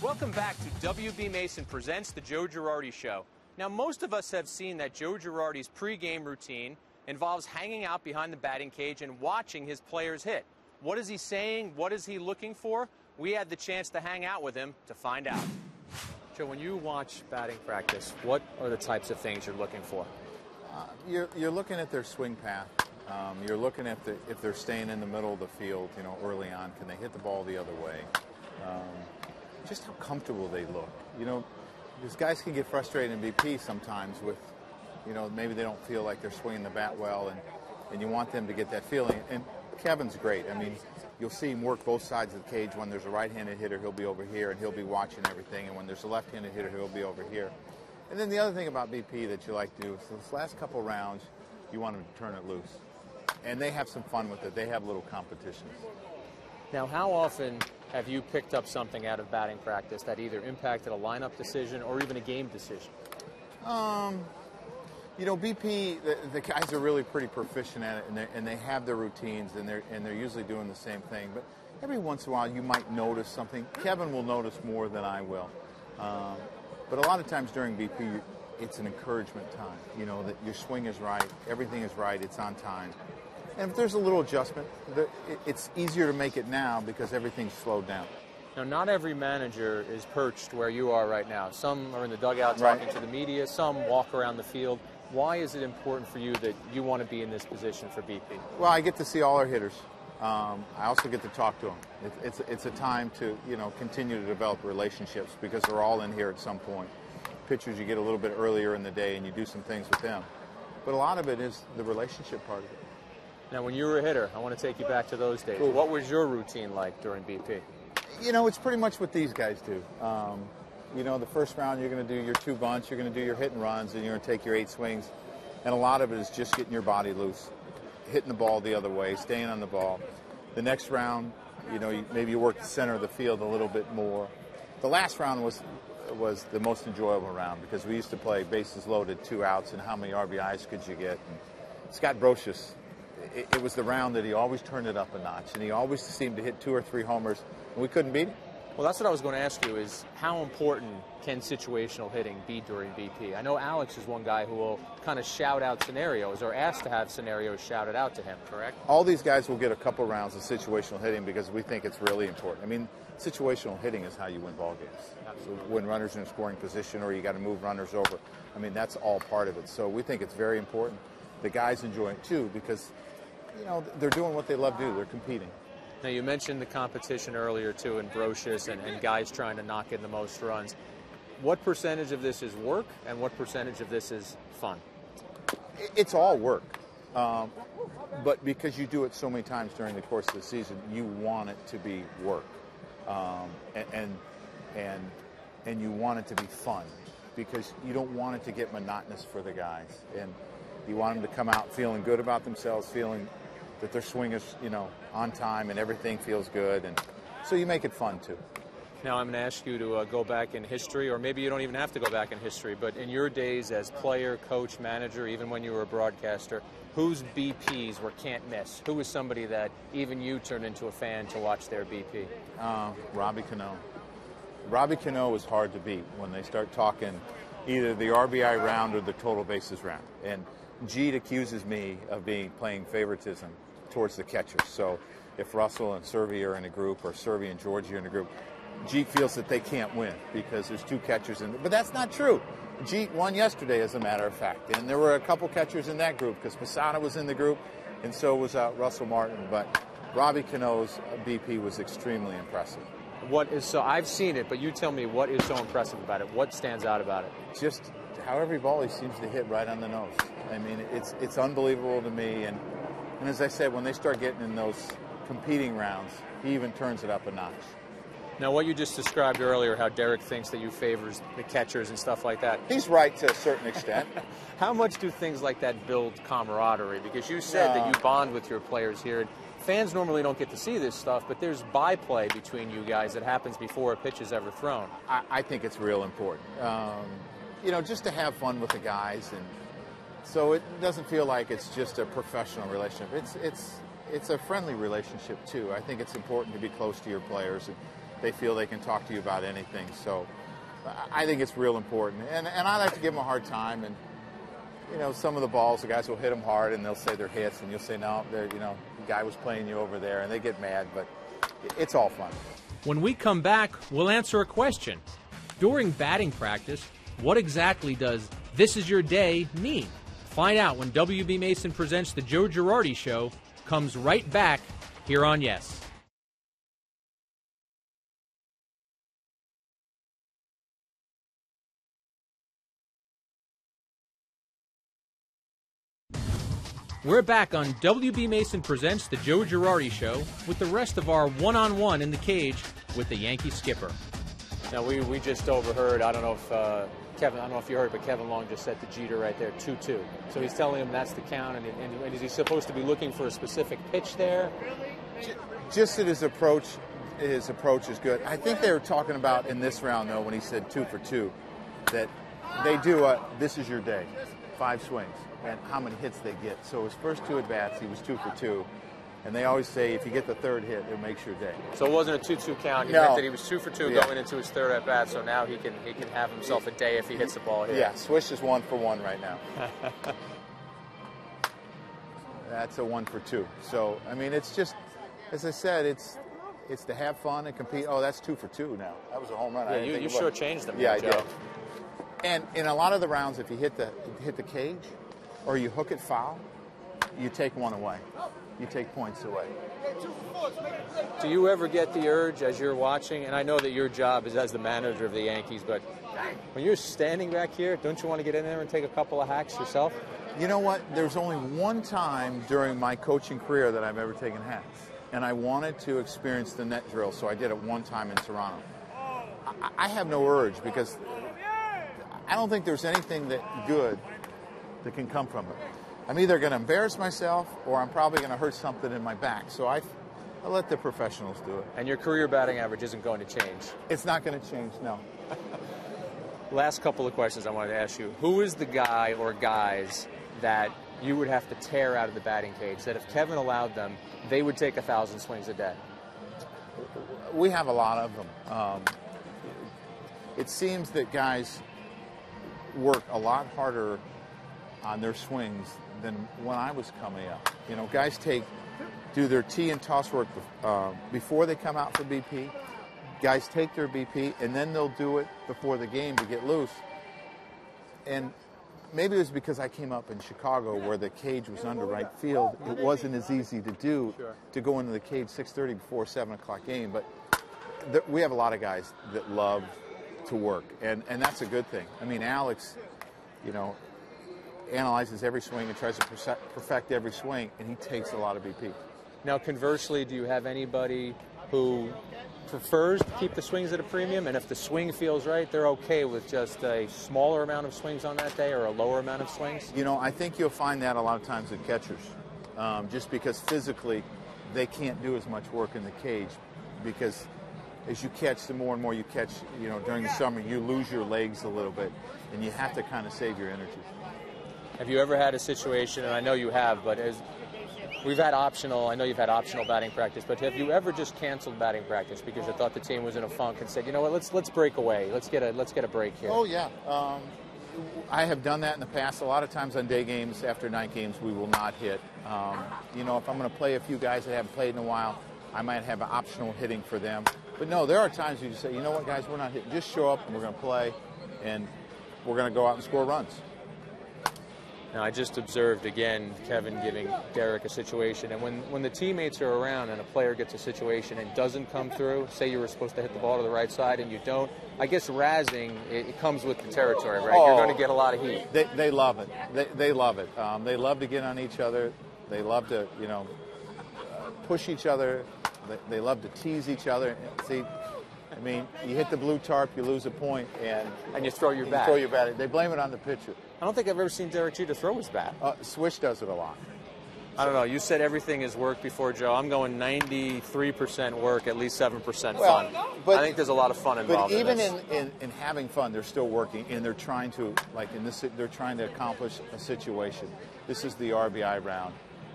Welcome back to WB Mason Presents the Joe Girardi Show. Now, most of us have seen that Joe Girardi's pregame routine involves hanging out behind the batting cage and watching his players hit. What is he saying? What is he looking for? We had the chance to hang out with him to find out. Joe, when you watch batting practice, what are the types of things you're looking for? You're looking at their swing path. You're looking at if they're staying in the middle of the field, early on. Can they hit the ball the other way? Just how comfortable they look. Because guys can get frustrated in BP sometimes with, maybe they don't feel like they're swinging the bat well, and you want them to get that feeling. And Kevin's great. I mean, you'll see him work both sides of the cage. When there's a right-handed hitter, he'll be over here, and he'll be watching everything. And when there's a left-handed hitter, he'll be over here. And then the other thing about BP that you like to do is those last couple rounds, you want them to turn it loose. And they have some fun with it. They have little competitions. Now, how often have you picked up something out of batting practice that either impacted a lineup decision or even a game decision? BP, the guys are really pretty proficient at it, and they have their routines, and they're usually doing the same thing. But every once in a while, you might notice something. Kevin will notice more than I will. But a lot of times during BP, it's an encouragement time. That your swing is right, everything is right, it's on time. And if there's a little adjustment, it's easier to make it now because everything's slowed down. Now, not every manager is perched where you are right now. Some are in the dugout talking to the media. Some walk around the field. Why is it important for you that you want to be in this position for BP? Well, I get to see all our hitters. I also get to talk to them. It's a time to, continue to develop relationships because they're all in here at some point. Pitchers you get a little bit earlier in the day and you do some things with them. But a lot of it is the relationship part of it. Now, when you were a hitter, I want to take you back to those days. Cool. What was your routine like during BP? It's pretty much what these guys do. The first round you're going to do your 2 bunts, you're going to do your hit and runs, and you're going to take your 8 swings. And a lot of it is just getting your body loose, hitting the ball the other way, staying on the ball. The next round, maybe you work the center of the field a little bit more. The last round was the most enjoyable round because we used to play bases loaded, 2 outs, and how many RBIs could you get? And Scott Brocious, it was the round that he always turned it up a notch, and he always seemed to hit 2 or 3 homers, and we couldn't beat him. Well, that's what I was going to ask you is how important can situational hitting be during BP? I know Alex is one guy who will kind of shout out scenarios or ask to have scenarios shouted out to him, correct? All these guys will get a couple rounds of situational hitting because we think it's really important. I mean, situational hitting is how you win ball games. Absolutely. When runners in a scoring position or you got to move runners over. I mean, that's all part of it. So we think it's very important. The guys enjoy it too because, they're doing what they love to do. They're competing. Now, you mentioned the competition earlier, too, in Brocious and guys trying to knock in the most runs. What percentage of this is work and what percentage of this is fun? It's all work. But because you do it so many times during the course of the season, you want it to be work. And you want it to be fun because you don't want it to get monotonous for the guys. And you want them to come out feeling good about themselves, feeling that their swing is, on time and everything feels good. And so you make it fun, too. Now, I'm going to ask you to go back in history, or maybe you don't even have to go back in history, but in your days as player, coach, manager, even when you were a broadcaster, whose BPs were can't miss? Who was somebody that even you turned into a fan to watch their BP? Robbie Cano. Robbie Cano was hard to beat when they start talking either the RBI round or the total bases round. And Jeet accuses me of playing favoritism towards the catchers. So if Russell and Servey are in a group or Servey and Georgie are in a group, Jeet feels that they can't win because there's 2 catchers in there. But that's not true. Jeet won yesterday, as a matter of fact. And there were a couple catchers in that group because Posada was in the group and so was Russell Martin. But Robbie Cano's BP was extremely impressive. I've seen it, but you tell me what is so impressive about it. What stands out about it? Just how every ball he seems to hit right on the nose. I mean, it's unbelievable to me. And as I said, when they start getting in those competing rounds, he even turns it up a notch. Now, what you just described earlier, how Derek thinks that you favors the catchers and stuff like that. He's right to a certain extent. How much do things like that build camaraderie? Because you said that you bond with your players here. And fans normally don't get to see this stuff, but there's byplay between you guys that happens before a pitch is ever thrown. I think it's real important. Just to have fun with the guys, and so it doesn't feel like it's just a professional relationship. It's a friendly relationship too. I think it's important to be close to your players, they feel they can talk to you about anything. So I think it's real important. And I like to give them a hard time. And, you know, some of the balls, the guys will hit them hard, and they'll say they're hits, and you'll say, no, you know, the guy was playing you over there, and they get mad. But it's all fun. When we come back, we'll answer a question. During batting practice, what exactly does "this is your day" mean? Find out when WB Mason presents the Joe Girardi Show. Comes right back here on Yes. We're back on WB Mason presents the Joe Girardi Show with the rest of our one-on-one in the cage with the Yankee skipper. Now, we just overheard, I don't know if Kevin, I don't know if you heard, but Kevin Long just set the Jeter right there, 2-2. So he's telling him that's the count, and is he supposed to be looking for a specific pitch there? Just that his approach is good. I think they were talking about in this round, though, when he said 2 for 2, that they do this is your day, 5 swings, and how many hits they get. So his first 2 at-bats, he was 2 for 2. And they always say if you get the 3rd hit, it makes your day. So it wasn't a 2-2 count. He meant that he was 2 for 2 going into his 3rd at bat. So now he can have himself a day if he hits the ball here. Yeah, Swish is 1 for 1 right now. That's a 1 for 2. So I mean, it's just, as I said, it's to have fun and compete. Oh, that's 2 for 2 now. That was a home run. Yeah, you shortchanged them. Yeah, I Joe. did. And in a lot of the rounds, if you hit the cage or you hook it foul, you take 1 away. You take points away. Do you ever get the urge as you're watching, and I know that your job is as the manager of the Yankees, but when you're standing back here, don't you want to get in there and take a couple of hacks yourself? You know what? There's only one time during my coaching career that I've ever taken hacks, and I wanted to experience the net drill, so I did it one time in Toronto. I have no urge because I don't think there's anything that good that can come from it. I'm either going to embarrass myself or I'm probably going to hurt something in my back. So I let the professionals do it. And your career batting average isn't going to change? It's not going to change, no. Last couple of questions I wanted to ask you. Who is the guy or guys that you would have to tear out of the batting cage, that if Kevin allowed them, they would take 1,000 swings a day? We have a lot of them. It seems that guys work a lot harder on their swings than when I was coming up. You know, guys do their tee and toss work before they come out for BP. Guys take their BP, and then they'll do it before the game to get loose. And maybe it was because I came up in Chicago where the cage was under right field. It wasn't as easy to do to go into the cage 6:30 before a 7 o'clock game. But we have a lot of guys that love to work, and that's a good thing. I mean, Alex, you know, analyzes every swing and tries to perfect every swing, and he takes a lot of BP. Now, conversely, do you have anybody who prefers to keep the swings at a premium, and if the swing feels right, they're okay with just a smaller amount of swings on that day or a lower amount of swings? You know, I think you'll find that a lot of times in catchers, just because physically they can't do as much work in the cage, because as you catch, the more and more you catch, you know, during the summer, you lose your legs a little bit, and you have to kind of save your energy. Have you ever had a situation, and I know you have, but we've had optional, I know you've had optional batting practice, but have you ever just canceled batting practice because you thought the team was in a funk and said, you know what, let's break away, let's get a break here? Oh yeah, I have done that in the past. A lot of times on day games, after night games, we will not hit. You know, if I'm going to play a few guys that haven't played in a while, I might have an optional hitting for them. But no, there are times you just say, you know what, guys, we're not hitting. Just show up and we're going to play, and we're going to go out and score runs. Now, I just observed, again, Kevin giving Derek a situation, and when the teammates are around and a player gets a situation and doesn't come through, say you were supposed to hit the ball to the right side and you don't, I guess razzing, it comes with the territory, right? You're going to get a lot of heat. They love it. They love it. They love to get on each other. They love to, you know, push each other. They love to tease each other. See, I mean, you hit the blue tarp, you lose a point, and you throw your bat. Throw your bat. They blame it on the pitcher. I don't think I've ever seen Derek Jeter throw his bat. Swish does it a lot. I don't know. You said everything is work before Joe. I'm going 93% work, at least 7% fun. But I think there's a lot of fun involved. But even in this. in having fun, they're still working, and they're trying to, like in this, they're trying to accomplish a situation. This is the RBI round.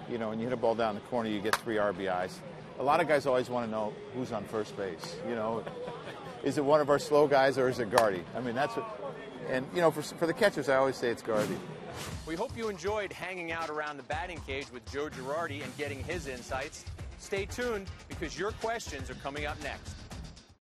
You know, when you hit a ball down the corner, you get 3 RBIs. a lot of guys always want to know who's on first base. You know, is it one of our slow guys or is it Gardy? I mean, that's what. And you know, for the catchers, I always say it's Gardy. We hope you enjoyed hanging out around the batting cage with Joe Girardi and getting his insights. Stay tuned because your questions are coming up next.